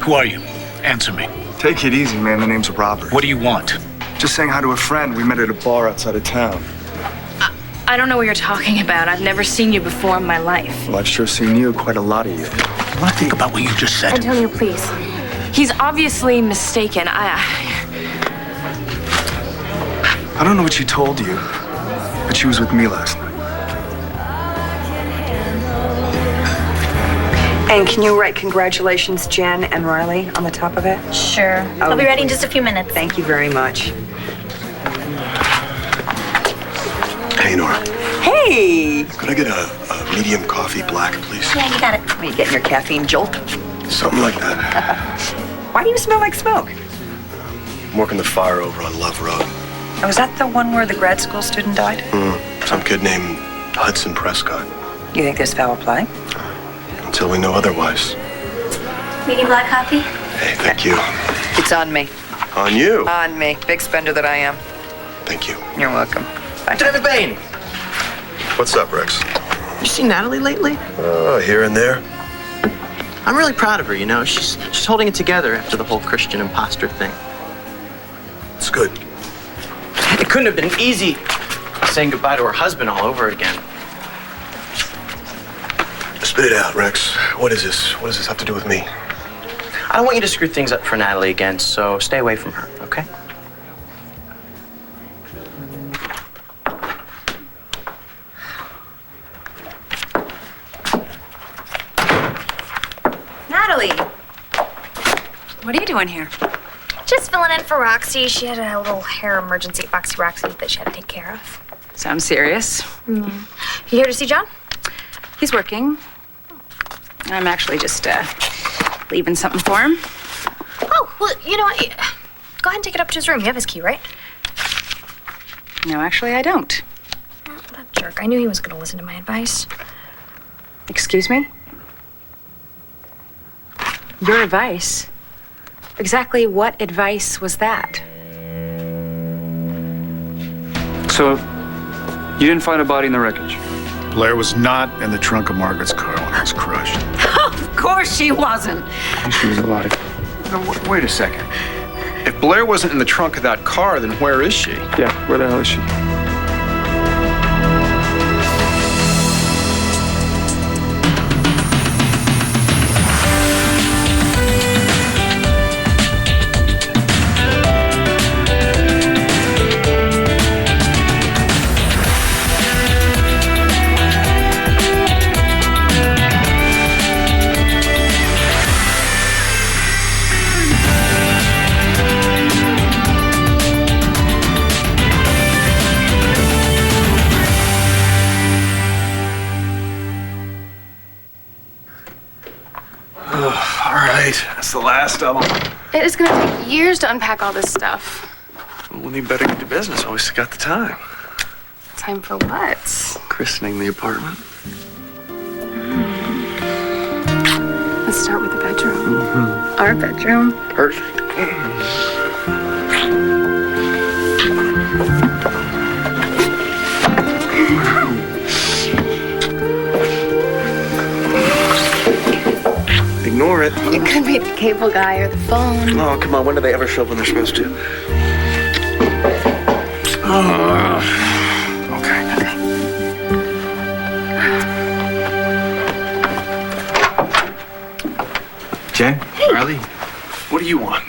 Who are you? Answer me. Take it easy, man. The name's Robert. What do you want? Just saying hi to a friend we met at a bar outside of town. I don't know what you're talking about. I've never seen you before in my life. Well, I've sure seen you, quite a lot of you. I want to think about what you just said. Antonio, please. He's obviously mistaken. I don't know what she told you, but she was with me last night. And can you write congratulations, Jen and Riley, on the top of it? Sure. I'll be ready in just a few minutes. Thank you very much. Hey, Nora. Hey! Could I get a medium coffee black, please? Yeah, you got it. Are you getting your caffeine jolt? Something like that. Why do you smell like smoke? I'm working the fire over on Love Road. Oh, was that the one where the grad school student died? Some kid named Hudson Prescott. You think there's foul play? Until we know otherwise. Medium black coffee? Hey, thank you. It's on me. On you. On me. Big spender that I am. Thank you. You're welcome. Bye. David Bain, What's up, Rex? you seen Natalie lately? Here and there. I'm really proud of her, you know. She's holding it together after the whole Christian imposter thing. It's good. It couldn't have been easy saying goodbye to her husband all over again. Spit it out, Rex. What is this? What does this have to do with me? I don't want you to screw things up for Natalie again, so stay away from her, okay? Natalie! What are you doing here? Just filling in for Roxy. She had a little hair emergency at Foxy Roxy's that she had to take care of. Sounds serious. You here to see John? He's working. I'm actually just leaving something for him. Oh, well, you know what? Go ahead and take it up to his room. You have his key, right? No, actually, I don't. Oh, what a jerk. I knew he was going to listen to my advice. Excuse me? Your advice? Exactly what advice was that? So, you didn't find a body in the wreckage? Blair was not in the trunk of Margaret's car when it was crushed. Of course she wasn't. She was alive. No, wait a second. If Blair wasn't in the trunk of that car, then where is she? Yeah, where the hell is she? All right, that's the last of them. It is going to take years to unpack all this stuff. We need better get to business. Always got the time. Time for what? Christening the apartment. Let's start with the bedroom. Our bedroom. Perfect. Ignore it. It could be the cable guy or the phone. Oh, come on. When do they ever show up when they're supposed to? Okay. Jen, Riley, What do you want?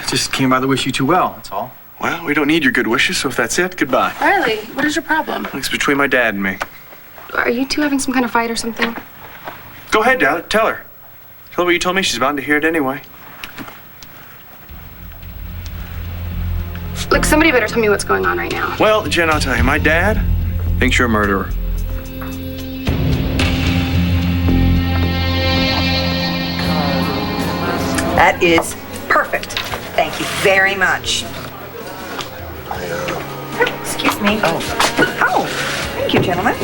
just came by to wish you two well, that's all. Well, we don't need your good wishes, so if that's it, goodbye. Riley, what is your problem? It's between my dad and me. Are you two having some kind of fight or something? Go ahead, Dad. Tell her. Tell her what you told me. She's bound to hear it anyway. Look, somebody better tell me what's going on right now. Well, Jen, I'll tell you. My dad thinks you're a murderer. That is perfect. Thank you very much. Excuse me. Oh, thank you, gentlemen.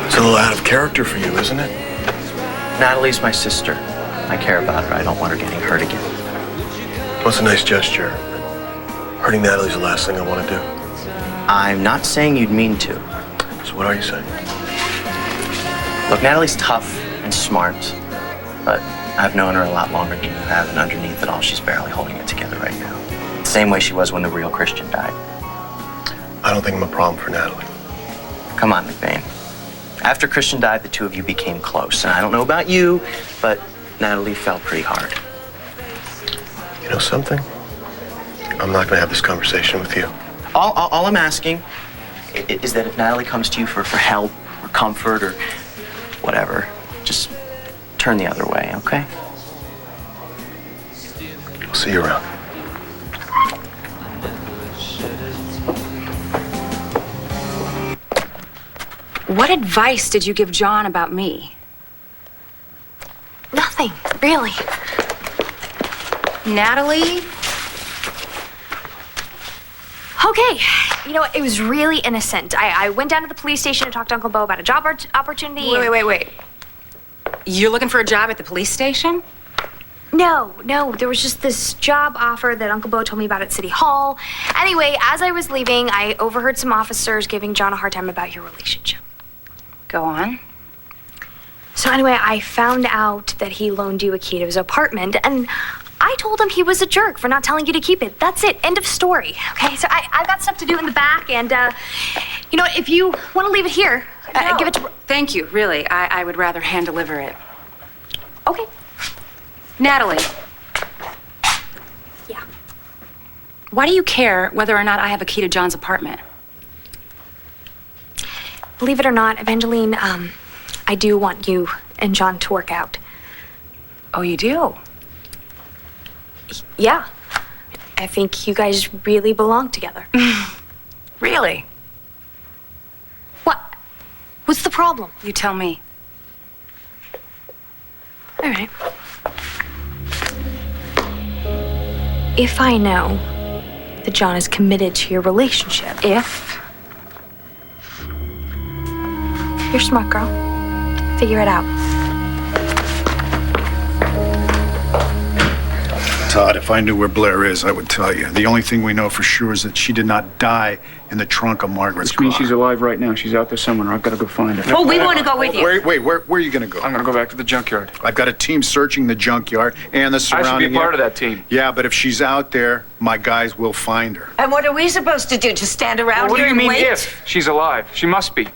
It's a little out of character for you, isn't it? Natalie's my sister. I care about her. I don't want her getting hurt again. What's a nice gesture? Hurting Natalie's the last thing I want to do. I'm not saying you'd mean to. So what are you saying? Look, Natalie's tough, and and smart, but I've known her a lot longer than you have, and underneath it all, she's barely holding it together right now. The same way she was when the real Christian died. I don't think I'm a problem for Natalie. Come on, McBain. After Christian died, the two of you became close. And I don't know about you, but Natalie fell pretty hard. You know something? I'm not going to have this conversation with you. All I'm asking is that if Natalie comes to you for help or comfort or whatever, just turn the other way, okay? I'll see you around. What advice did you give John about me? Nothing, really. Natalie? Okay, you know, it was really innocent. I went down to the police station to talk to Uncle Bo about a job opportunity. Wait. You're looking for a job at the police station? No, there was just this job offer that Uncle Bo told me about at City Hall. Anyway, as I was leaving, I overheard some officers giving John a hard time about your relationship. Go on. So anyway, I found out that he loaned you a key to his apartment, and I told him he was a jerk for not telling you to keep it. That's it. End of story. Okay, so I've got stuff to do in the back, and, you know, if you want to leave it here, No, give it to... Thank you, really. I would rather hand deliver it. Okay. Natalie, Yeah. why do you care whether or not I have a key to John's apartment? Believe it or not, Evangeline, I do want you and John to work out. Oh, you do? Yeah. I think you guys really belong together. Really? What? What's the problem? You tell me. All right. If I know that John is committed to your relationship, you're a smart girl. Figure it out. Todd, if I knew where Blair is, I would tell you. The only thing we know for sure is that she did not die in the trunk of Margaret's Which means car. she's alive right now. She's out there somewhere. I've got to go find her. Oh, we want to go with you. Wait, where are you going to go? I'm going to go back to the junkyard. I've got a team searching the junkyard and the I surrounding should be part of that team. Yeah, but if she's out there, my guys will find her. And what are we supposed to do? Just stand around What do here you and mean wait? if? She's alive. She must be.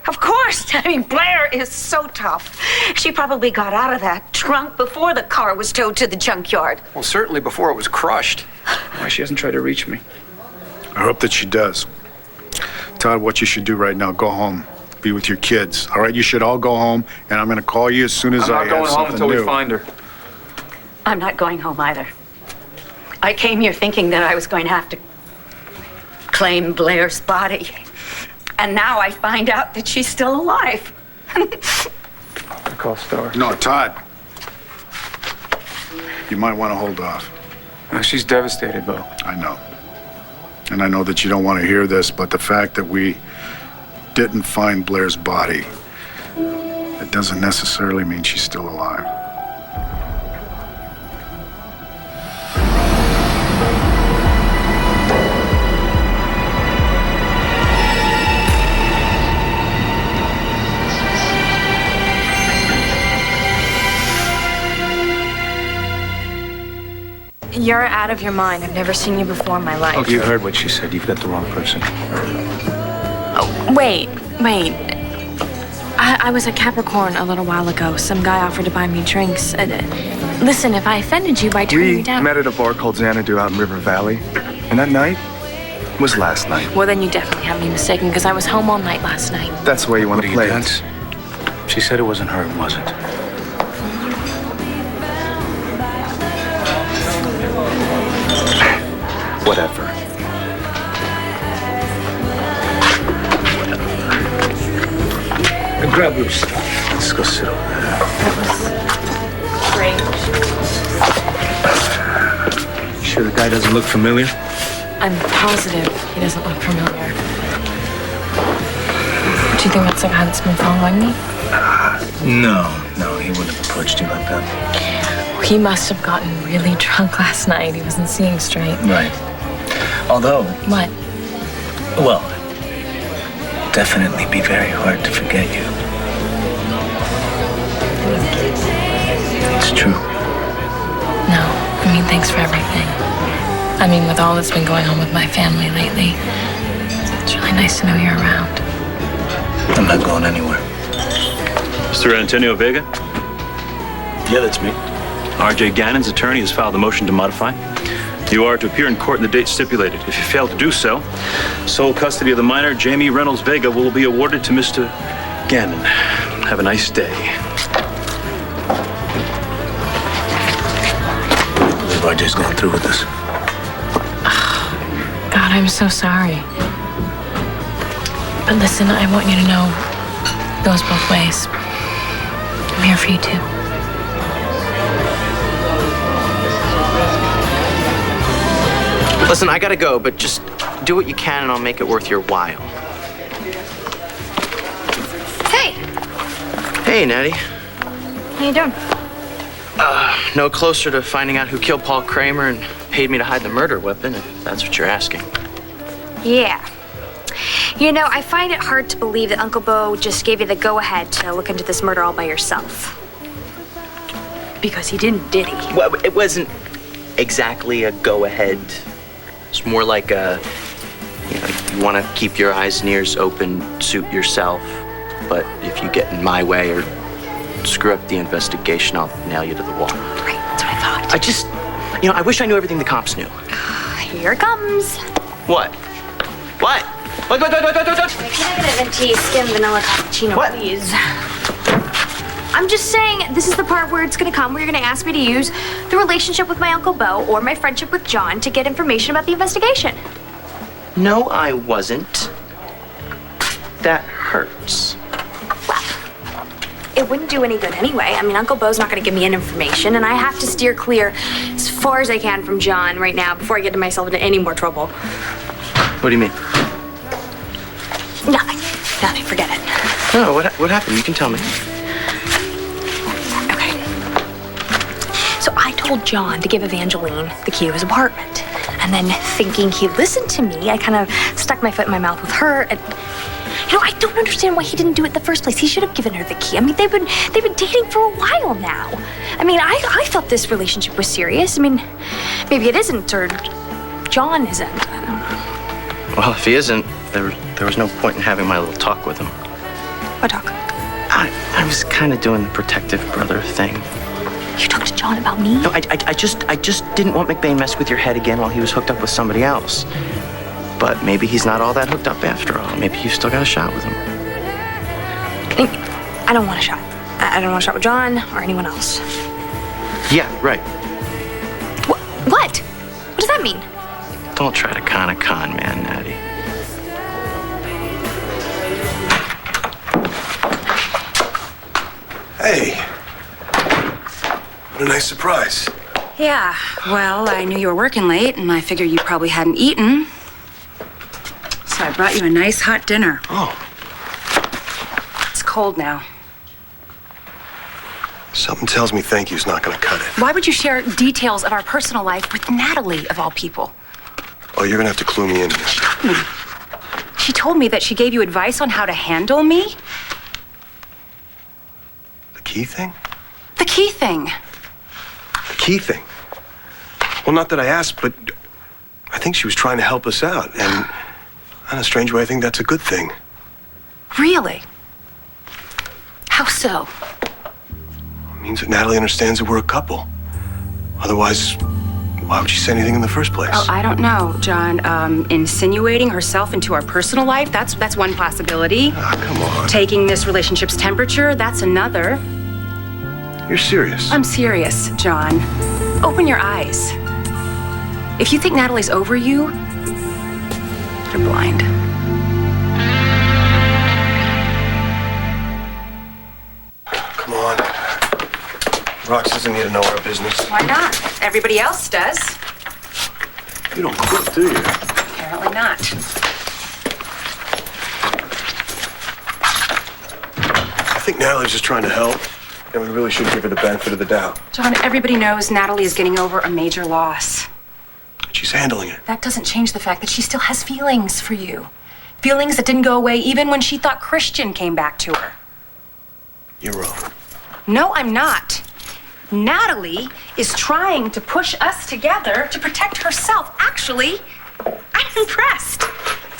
Of course. I mean, Blair is so tough. She probably got out of that trunk before the car was towed to the junkyard. Well, certainly before it was crushed. Why she hasn't tried to reach me? I hope that she does. Todd, what you should do right now, go home. Be with your kids. All right, you should all go home, and I'm going to call you as soon as I'm I not have going home something until new. we find her. I'm not going home either. I came here thinking that I was going to have to claim Blair's body. And now I find out that she's still alive. I call Star. No, Todd. You might want to hold off. She's devastated, Bo. I know. And I know that you don't want to hear this, but the fact that we didn't find Blair's body, it doesn't necessarily mean she's still alive. You're out of your mind. I've never seen you before in my life. Oh, you heard what she said. You've got the wrong person. Wait. I was at Capricorn a little while ago. Some guy offered to buy me drinks. Listen, if I offended you by turning We you down... met at a bar called Xanadu out in River Valley. And that night was last night. Well, then you definitely have me mistaken, because I was home all night last night. That's the way you want to play it. Dense? She said it wasn't her, was it? Whatever. And grab your stuff. Let's go sit over there. Strange. Sure the guy doesn't look familiar? I'm positive he doesn't look familiar. Do you think that's the guy that's been following me? No, he wouldn't have approached you like that. He must have gotten really drunk last night. He wasn't seeing straight. Right. Although, What? well, definitely be very hard to forget you. true? No, I mean, thanks for everything. I mean, with all that's been going on with my family lately, it's really nice to know you're around. I'm not going anywhere. Mr. Antonio Vega? Yeah, that's me. R.J. Gannon's attorney has filed a motion to modify. You are to appear in court in the date stipulated. If you fail to do so, sole custody of the minor, Jamie Reynolds Vega, will be awarded to Mr. Gannon. Have a nice day. I believe RJ's going through with this. God, I'm so sorry. But listen, I want you to know it goes both ways. I'm here for you too. Listen, I gotta go, but just do what you can and I'll make it worth your while. Hey, Hey, Natty. how you doing? No closer to finding out who killed Paul Kramer and paid me to hide the murder weapon, if that's what you're asking. Yeah. You know, I find it hard to believe that Uncle Bo just gave you the go-ahead to look into this murder all by yourself. Because he didn't, did he? Well, it wasn't exactly a go-ahead. It's more like a, you want to keep your eyes and ears open, suit yourself. But if you get in my way or screw up the investigation, I'll nail you to the wall. Right, that's what I thought. I just, I wish I knew everything the cops knew. Here it comes. What? What? What? Can I get a venti skim vanilla cappuccino, What? please? I'm just saying, this is the part where it's gonna come, where you're gonna ask me to use the relationship with my Uncle Bo or my friendship with John to get information about the investigation. No, I wasn't. That hurts. It wouldn't do any good anyway. I mean, Uncle Bo's not gonna give me any information, and I have to steer clear as far as I can from John right now before I get myself into any more trouble. What do you mean? Nothing. Nothing. Forget it. No, what happened? You can tell me. Okay. So I told John to give Evangeline the key to his apartment. And then thinking he'd listen to me, I kind of stuck my foot in my mouth with her. And, I don't understand why he didn't do it in the first place. He should have given her the key. I mean, they've been dating for a while now. I mean, I thought this relationship was serious. I mean, maybe it isn't, or John isn't. I don't know. Well, if he isn't, there was no point in having my little talk with him. What talk? I was kind of doing the protective brother thing. You talked to John about me? No, I just didn't want McBain mess with your head again while he was hooked up with somebody else. But maybe he's not all that hooked up after all. Maybe you've still got a shot with him. I don't want a shot. I don't want a shot with John or anyone else. Yeah, right. What? What does that mean? Don't try to con man, Natty. Hey. What a nice surprise. Yeah, well, I knew you were working late, and I figured you probably hadn't eaten. So I brought you a nice hot dinner. Oh. It's cold now. Something tells me thank you's not gonna cut it. Why would you share details of our personal life with Natalie, of all people? Oh, you're gonna have to clue me in here. She told me that she gave you advice on how to handle me. The key thing? The key thing. The key thing? Well, not that I asked, but I think she was trying to help us out. And in a strange way, I think that's a good thing. Really? How so? It means that Natalie understands that we're a couple. Otherwise, why would she say anything in the first place? Oh, I don't know, John. Insinuating herself into our personal life, that's one possibility. Ah, come on. Taking this relationship's temperature, that's another. You're serious? I'm serious, John. Open your eyes. If you think Natalie's over you, you're blind. Come on. Rox doesn't need to know our business. Why not? Everybody else does. You don't quit, do you? Apparently not. I think Natalie's just trying to help, and we really should give her the benefit of the doubt. John, everybody knows Natalie is getting over a major loss. She's handling it. That doesn't change the fact that she still has feelings for you. Feelings that didn't go away even when she thought Christian came back to her. You're wrong. No, I'm not. Natalie is trying to push us together to protect herself. Actually, I'm impressed.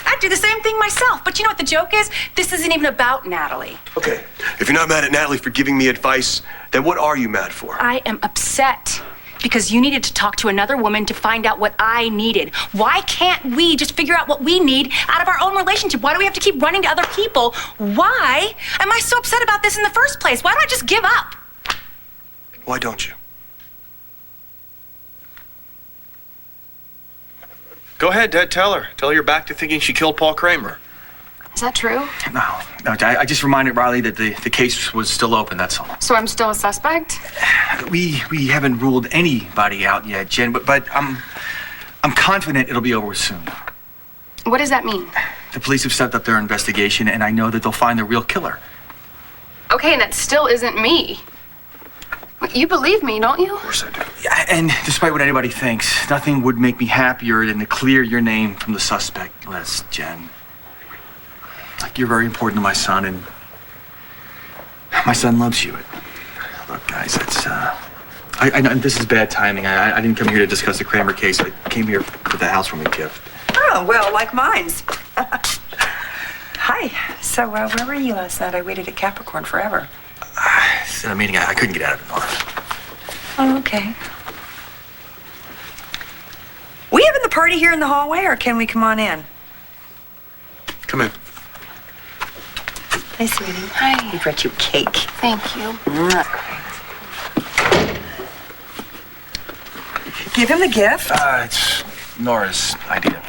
I'd do the same thing myself. But you know what the joke is? This isn't even about Natalie. Okay, if you're not mad at Natalie for giving me advice, then what are you mad for? I am upset because you needed to talk to another woman to find out what I needed. Why can't we just figure out what we need out of our own relationship? Why do we have to keep running to other people? Why am I so upset about this in the first place? Why don't I just give up? Why don't you? Go ahead, Dad. Tell her. Tell her you're back to thinking she killed Paul Kramer. Is that true? No. I just reminded Riley that the case was still open, that's all. So I'm still a suspect? We haven't ruled anybody out yet, Jen, but I'm confident it'll be over soon. What does that mean? The police have stepped up their investigation, and I know that they'll find the real killer. Okay, and that still isn't me. You believe me, don't you? Of course I do. Yeah, and despite what anybody thinks, nothing would make me happier than to clear your name from the suspect list, Jen. Like, you're very important to my son, and my son loves you. Look, guys, it's, I know this is bad timing. I didn't come here to discuss the Kramer case. I came here for the housewarming gift. Oh, well, like mine's. Hi. So, where were you last night? I waited at Capricorn forever. In a meeting, I couldn't get out of it, Nora. Oh, okay. We having the party here in the hallway, or can we come on in? Come in. Hi, sweetie. Hi. We brought you cake. Thank you. Give him the gift. It's Nora's idea.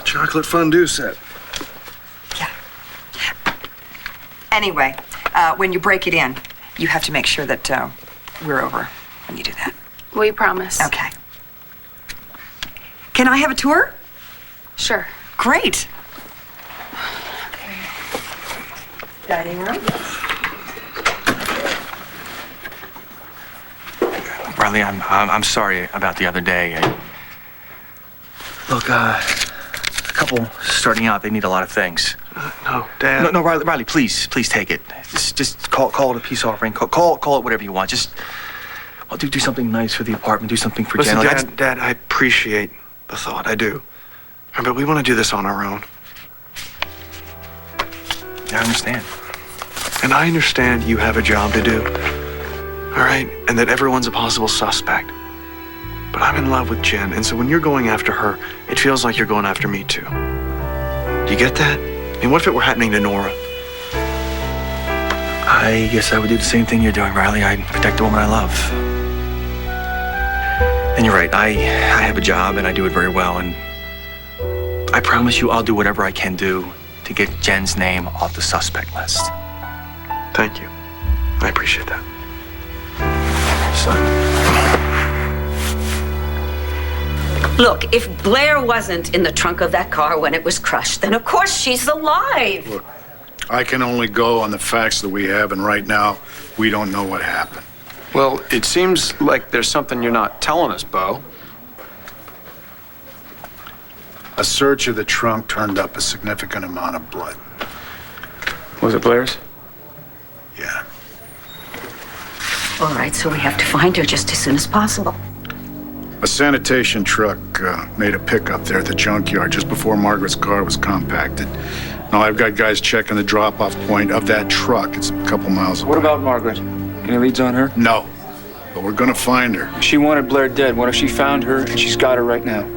Chocolate fondue set. Yeah. Anyway, when you break it in, you have to make sure that we're over when you do that. We promise. Okay. Can I have a tour? Sure. Great. Dining room. Riley, I'm sorry about the other day. Look, a couple starting out, they need a lot of things. No, Dad. No, Riley, please take it. Just call it a peace offering. Call it whatever you want. Just, well, do something nice for the apartment. Do something for Listen, Jen. Dad, I appreciate the thought. I do. But we want to do this on our own. I understand. And I understand you have a job to do. All right? And that everyone's a possible suspect. But I'm in love with Jen, and so when you're going after her, it feels like you're going after me too. Do you get that? I mean, what if it were happening to Nora? I guess I would do the same thing you're doing, Riley. I'd protect the woman I love. And you're right, I have a job and I do it very well, and I promise you I'll do whatever I can do to get Jen's name off the suspect list. Thank you. I appreciate that. Son. Look, if Blair wasn't in the trunk of that car when it was crushed, then of course she's alive. Look, I can only go on the facts that we have, and right now, we don't know what happened. Well, it seems like there's something you're not telling us, Bo. A search of the trunk turned up a significant amount of blood. Was it Blair's? Yeah. All right, so we have to find her just as soon as possible. A sanitation truck made a pickup there at the junkyard just before Margaret's car was compacted. Now, I've got guys checking the drop-off point of that truck. It's a couple miles away. What about Margaret? Any leads on her? No, but we're gonna find her. She wanted Blair dead. What if she found her and she's got her right now?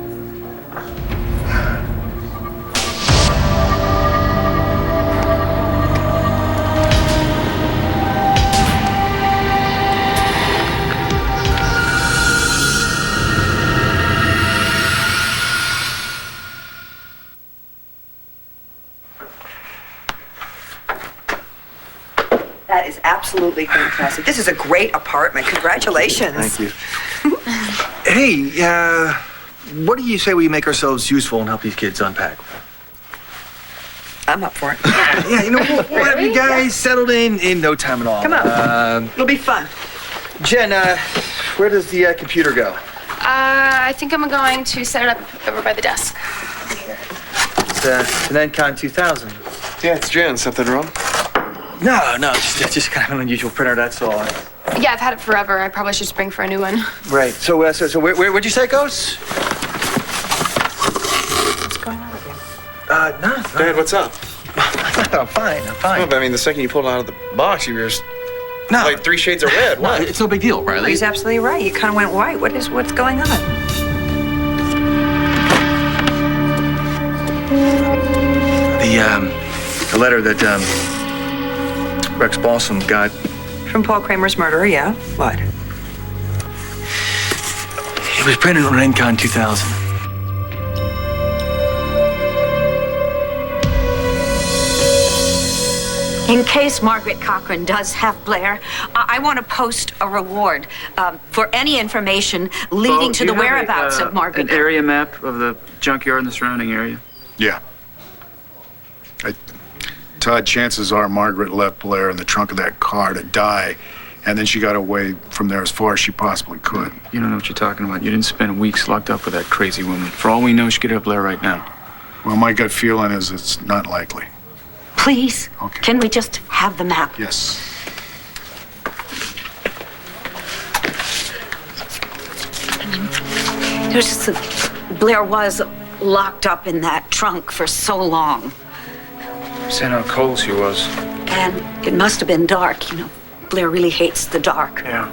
That is absolutely fantastic. This is a great apartment. Congratulations. Thank you. Hey, what do you say we make ourselves useful and help these kids unpack? I'm up for it. Yeah, you know, we'll have you guys settled in no time at all. Come on. It'll be fun. Jen, where does the computer go? I think I'm going to set it up over by the desk. It's an Encon 2000. Yeah, it's Jen. Something wrong? No, it's just kind of an unusual printer, that's all. Yeah, I've had it forever. I probably should spring for a new one. Right. So where'd you say it goes? What's going on with you? Nothing. Dad, what's up? I'm fine. I mean, the second you pulled it out of the box, you were just like 3 shades of red. What? It's no big deal, Riley. He's absolutely right. You kind of went white. What's going on? The letter that Rex Balsam got. From Paul Kramer's murderer, yeah. What? It was printed on Encon 2000. In case Margaret Cochran does have Blair, I want to post a reward for any information leading to the whereabouts of Margaret. An area map of the junkyard and the surrounding area. Yeah. Todd, chances are Margaret left Blair in the trunk of that car to die, and then she got away from there as far as she possibly could. You don't know what you're talking about. You didn't spend weeks locked up with that crazy woman. For all we know, she could have Blair right now. Well, my gut feeling is it's not likely. Please, Okay. can we just have the map? Yes. It was just that Blair was locked up in that trunk for so long. Saying how cold she was. And it must have been dark, you know. Blair really hates the dark. Yeah.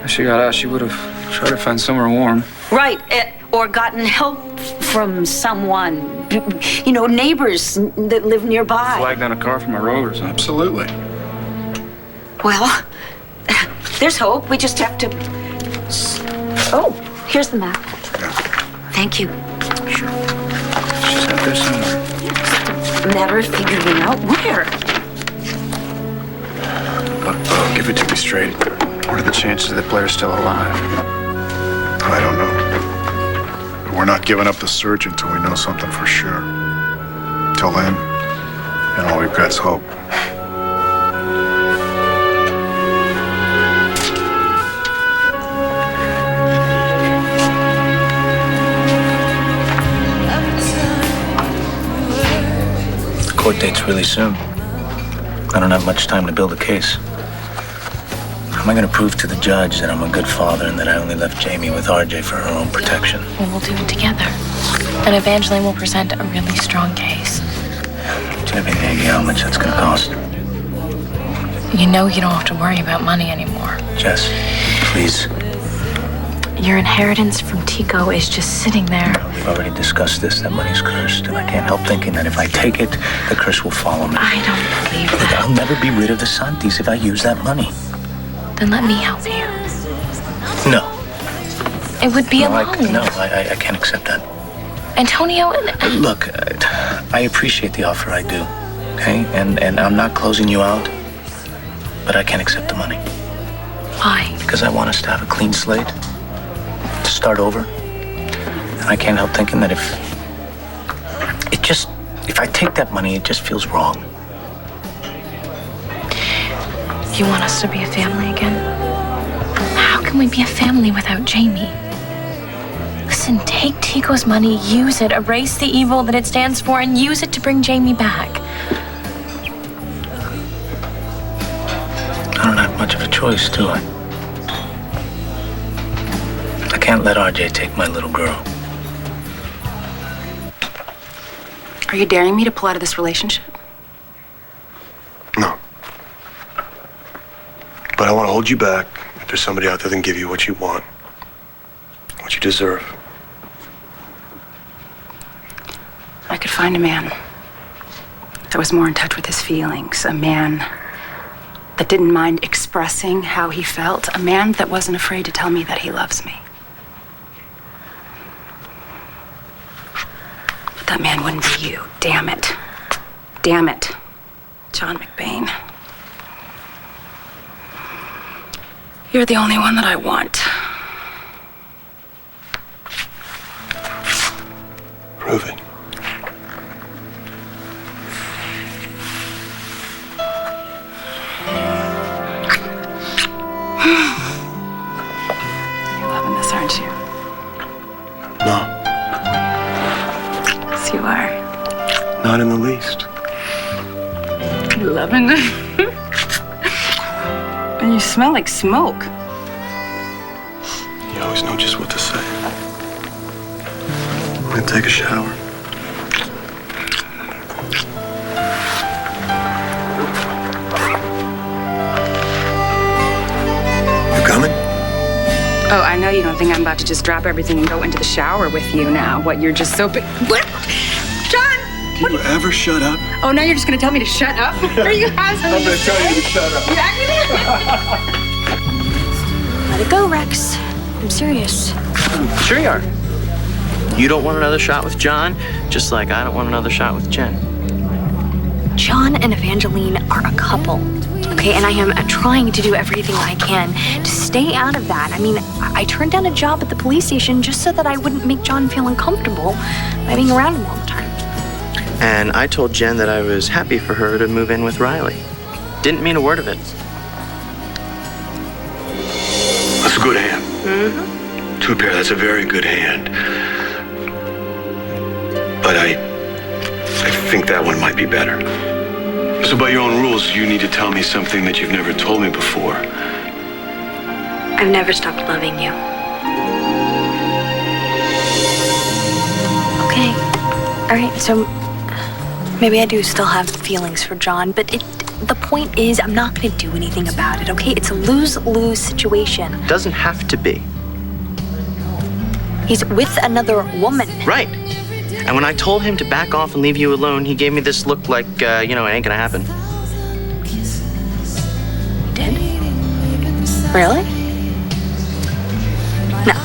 If she got out, she would have tried to find somewhere warm. Right, or gotten help from someone, you know, neighbors that live nearby. Flagged down a car from a road or something. Absolutely. Well, there's hope. We just have to... Oh, here's the map. Thank you. Sure. She's out there somewhere. Matter of figuring out where. Look, Bo, give it to me straight. What are the chances that Blair's still alive? I don't know. But we're not giving up the search until we know something for sure. Till then, all we've got is hope. The court date's really soon. I don't have much time to build a case. How am I going to prove to the judge that I'm a good father and that I only left Jamie with RJ for her own protection? Well, we'll do it together. And Evangeline will present a really strong case. Do you have any idea how much that's going to cost? You know you don't have to worry about money anymore. Jess, please. Your inheritance from Tico is just sitting there. We've already discussed this. That money's cursed, and I can't help thinking that if I take it, the curse will follow me. I don't believe Look, that. I'll never be rid of the Santis if I use that money. Then let me help you. No. It would be a loan. I can't accept that. Antonio, Look, I appreciate the offer, I do. Okay? And I'm not closing you out, but I can't accept the money. Why? Because I want us to have a clean slate, to start over. And I can't help thinking that if I take that money, it just feels wrong. You want us to be a family again? How can we be a family without Jamie? Listen, take Tico's money, use it, erase the evil that it stands for, and use it to bring Jamie back. I don't have much of a choice, do I? I can't let RJ take my little girl. Are you daring me to pull out of this relationship? No. But I want to hold you back if there's somebody out there that can give you what you want, what you deserve. I could find a man that was more in touch with his feelings, a man that didn't mind expressing how he felt, a man that wasn't afraid to tell me that he loves me. But that man wouldn't be you. Damn it. Damn it. John McBain. You're the only one that I want. Prove it. You're loving this, aren't you? No, Yes, you are. not in the least. You're loving it. And You smell like smoke. You always know just what to say. I'm gonna take a shower. You coming? Oh, I know you don't think I'm about to just drop everything and go into the shower with you now. What, you're just so big. What? John! Can you ever shut up? Oh, now you're just gonna tell me to shut up? Are you asking me? I'm gonna tell you to shut up. Let it go, Rex. I'm serious. Sure you are. You don't want another shot with John, just like I don't want another shot with Jen. John and Evangeline are a couple, okay? And I am trying to do everything I can to stay out of that. I mean, I turned down a job at the police station just so that I wouldn't make John feel uncomfortable by being around him all the time. And I told Jen that I was happy for her to move in with Riley. Didn't mean a word of it. That's a good hand. Mm-hmm. Two pair, that's a very good hand. But I think that one might be better. So by your own rules, you need to tell me something that you've never told me before. I've never stopped loving you. Okay. All right, so maybe I do still have feelings for John, but the point is I'm not going to do anything about it, okay? It's a lose-lose situation. Doesn't have to be. He's with another woman. Right. And when I told him to back off and leave you alone, he gave me this look like, it ain't gonna happen. He did? Really? No.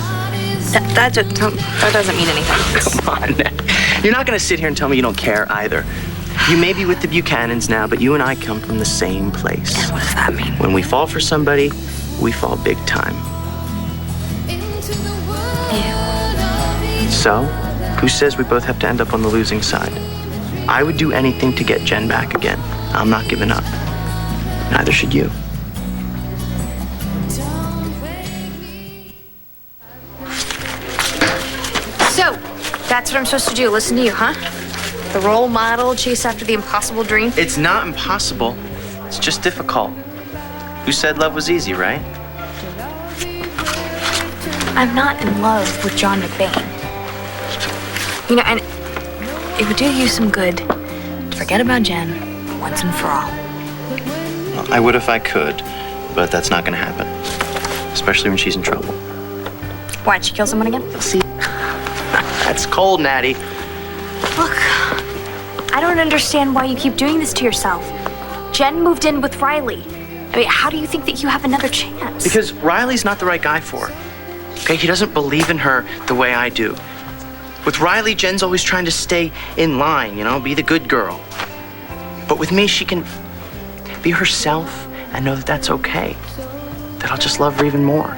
That doesn't mean anything. Come on. You're not gonna sit here and tell me you don't care either. You may be with the Buchanans now, but you and I come from the same place. And what does that mean? When we fall for somebody, we fall big time. Yeah. So, who says we both have to end up on the losing side? I would do anything to get Jen back again. I'm not giving up. Neither should you. So, that's what I'm supposed to do. Listen to you, huh? The role model, chase after the impossible dream. It's not impossible. It's just difficult. Who said love was easy, right? I'm not in love with John McBain. You know, and it would do you some good to forget about Jen once and for all. Well, I would if I could, but that's not gonna happen. Especially when she's in trouble. Why'd she kill someone again? See? That's cold, Natty. Look, I don't understand why you keep doing this to yourself. Jen moved in with Riley. I mean, how do you think that you have another chance? Because Riley's not the right guy for her. Okay, he doesn't believe in her the way I do. With Riley, Jen's always trying to stay in line, be the good girl. But with me, she can be herself and know that that's okay. That I'll just love her even more.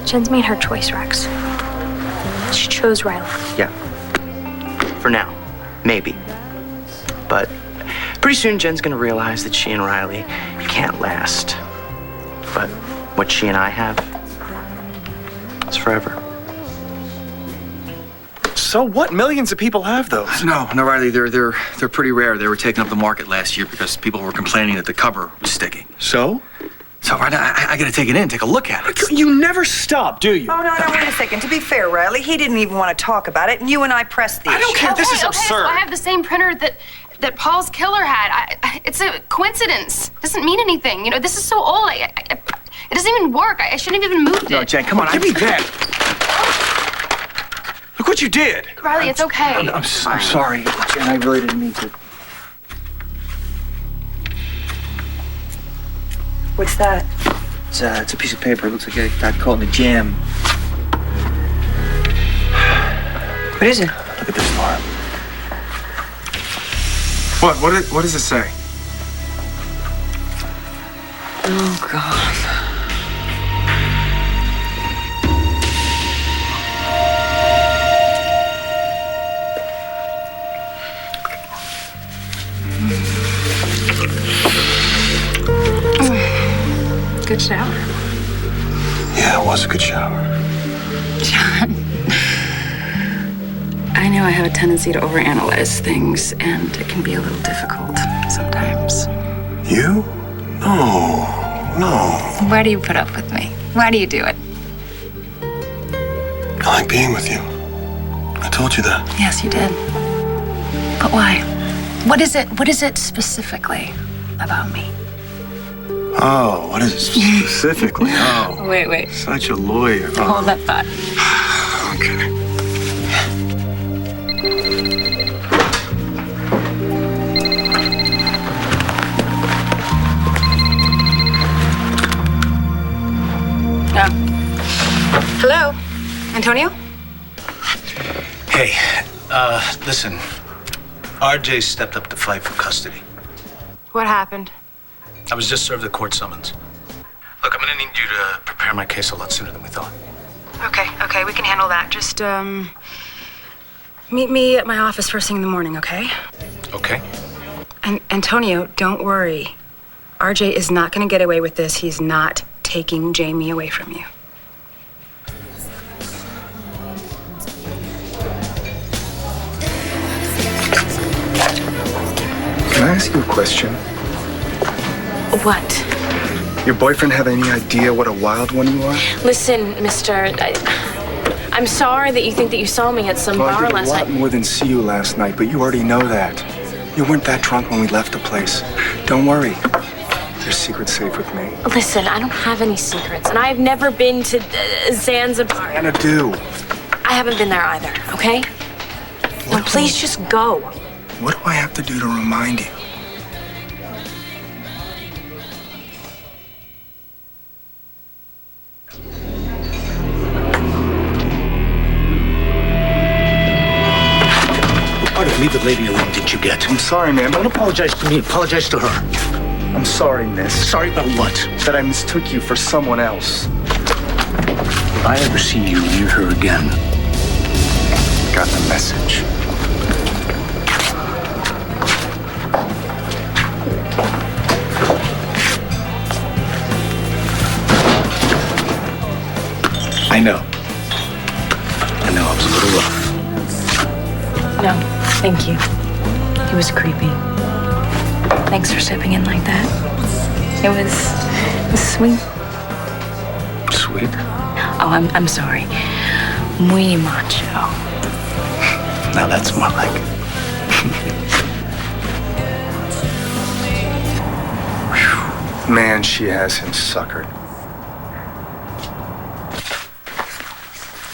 Jen's made her choice, Rex. She chose Riley. Yeah. For now. Maybe. But pretty soon, Jen's gonna realize that she and Riley can't last. But what she and I have is forever. So what? Millions of people have those. No, Riley, they're pretty rare. They were taking up the market last year because people were complaining that the cover was sticking. So? So right now, I gotta take it in, take a look at it. You never stop, do you? Oh, no, wait a second. To be fair, Riley, he didn't even want to talk about it, and you and I pressed the issue. I don't care. This is Okay, absurd. so I have the same printer that Paul's killer had. It's a coincidence. Doesn't mean anything. This is so old. It doesn't even work. I shouldn't have even moved it. No, Jen, come on. Give me that. Look what you did. Riley, it's okay. I'm sorry, Jen. I really didn't mean to. What's that? It's a piece of paper. It looks like I got caught in a jam. What is it? Look at this, Laura. What does it say? Oh, God. Good shower. Yeah, it was a good shower. John, I know I have a tendency to overanalyze things, and it can be a little difficult sometimes. You? No. Why do you put up with me? Why do you do it? I like being with you. I told you that. Yes, you did. But why? What is it specifically about me? Oh, what is it specifically? Oh. Wait. Such a lawyer. Oh. Hold that thought. Okay. Hello, Antonio? Hey, listen. RJ stepped up to fight for custody. What happened? I was just served a court summons. Look, I'm gonna need you to prepare my case a lot sooner than we thought. Okay, we can handle that. Just, meet me at my office first thing in the morning, okay? Okay. And Antonio, don't worry. RJ is not gonna get away with this. He's not taking Jamie away from you. Can I ask you a question? What? Your boyfriend have any idea what a wild one you are? Listen, mister, I'm sorry that you think that you saw me at some Well, bar I did a last lot night. more than see you last night, but you already know that. You weren't that drunk when we left the place. Don't worry. Your secret's safe with me. Listen, I don't have any secrets, and I've never been to Zanzibar. Anna, do. I haven't been there either, okay? Now, please just go. What do I have to do to remind you? Leave the lady alone, didn't you get? I'm sorry, man, but Don't apologize to me. Apologize to her. I'm sorry, miss. Sorry about what? That I mistook you for someone else. If I ever see you near her again. Got the message. I know. I was a little rough. No, thank you. It was creepy. Thanks for stepping in like that. It was sweet. Sweet? Oh, I'm sorry. Muy macho. Now that's more like it. Man, she has him suckered.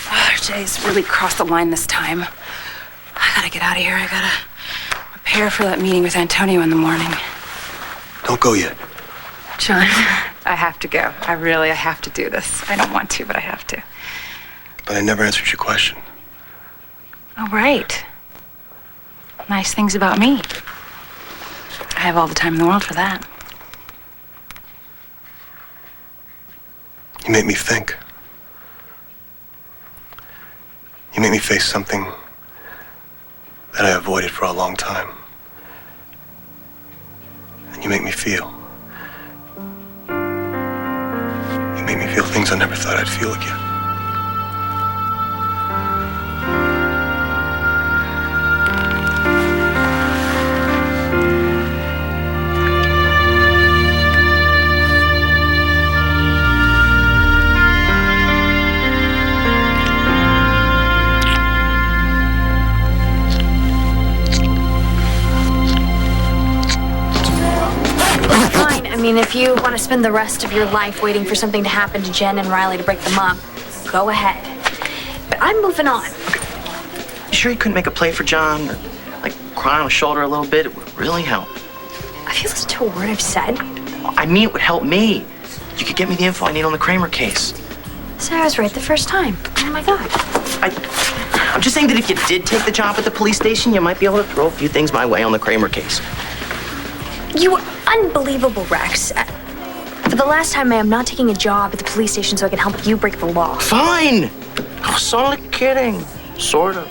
RJ's really crossed the line this time. I gotta get out of here. I gotta prepare for that meeting with Antonio in the morning. Don't go yet. John, I have to go. I have to do this. I don't want to, but I have to. But I never answered your question. Oh, right. Nice things about me. I have all the time in the world for that. You make me think. You make me face something that I avoided for a long time. And you make me feel. You make me feel things I never thought I'd feel again. Fine. I mean, if you want to spend the rest of your life waiting for something to happen to Jen and Riley to break them up, go ahead. But I'm moving on. You sure you couldn't make a play for John? Or, like, cry on his shoulder a little bit? It would really help. Have you listened to a word I've said? I mean, it would help me. You could get me the info I need on the Kramer case. So I was right the first time. Oh my God. I'm just saying that if you did take the job at the police station, you might be able to throw a few things my way on the Kramer case. You unbelievable, Rex. For the last time, I am not taking a job at the police station so I can help you break the law. Fine! I was only kidding. Sort of.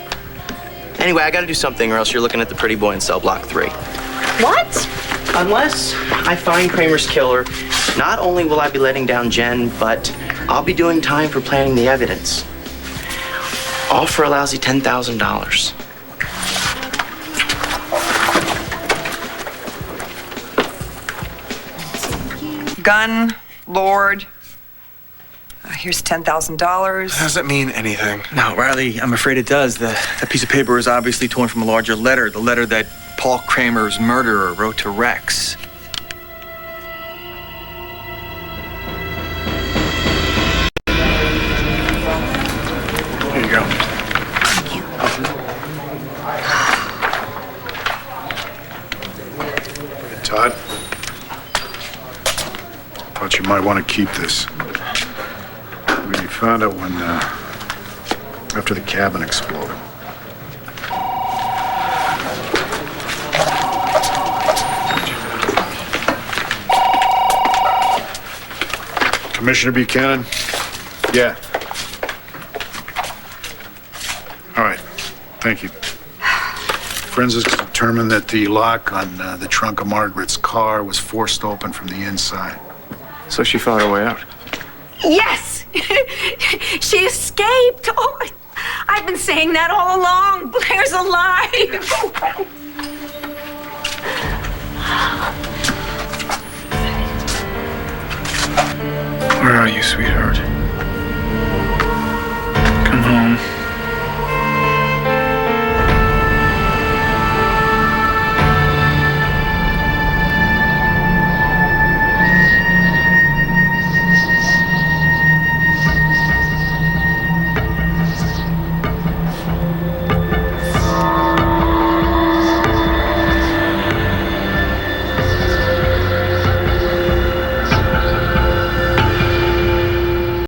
Anyway, I gotta do something or else you're looking at the pretty boy in cell block 3. What? Unless I find Kramer's killer, not only will I be letting down Jen, but I'll be doing time for planning the evidence. All for a lousy $10,000. gun, Lord. Here's $10,000. Does it mean anything? No, Riley, I'm afraid it does. That piece of paper is obviously torn from a larger letter, the letter that Paul Kramer's murderer wrote to Rex. Here you go. Hey, Todd. Thought you might want to keep this. We found it when, after the cabin exploded. Commissioner Buchanan? Yeah. All right. Thank you. Forensics determined that the lock on the trunk of Margaret's car was forced open from the inside. So she fought her way out. Yes! She escaped! Oh, I've been saying that all along. Blair's alive! Where are you, sweetheart?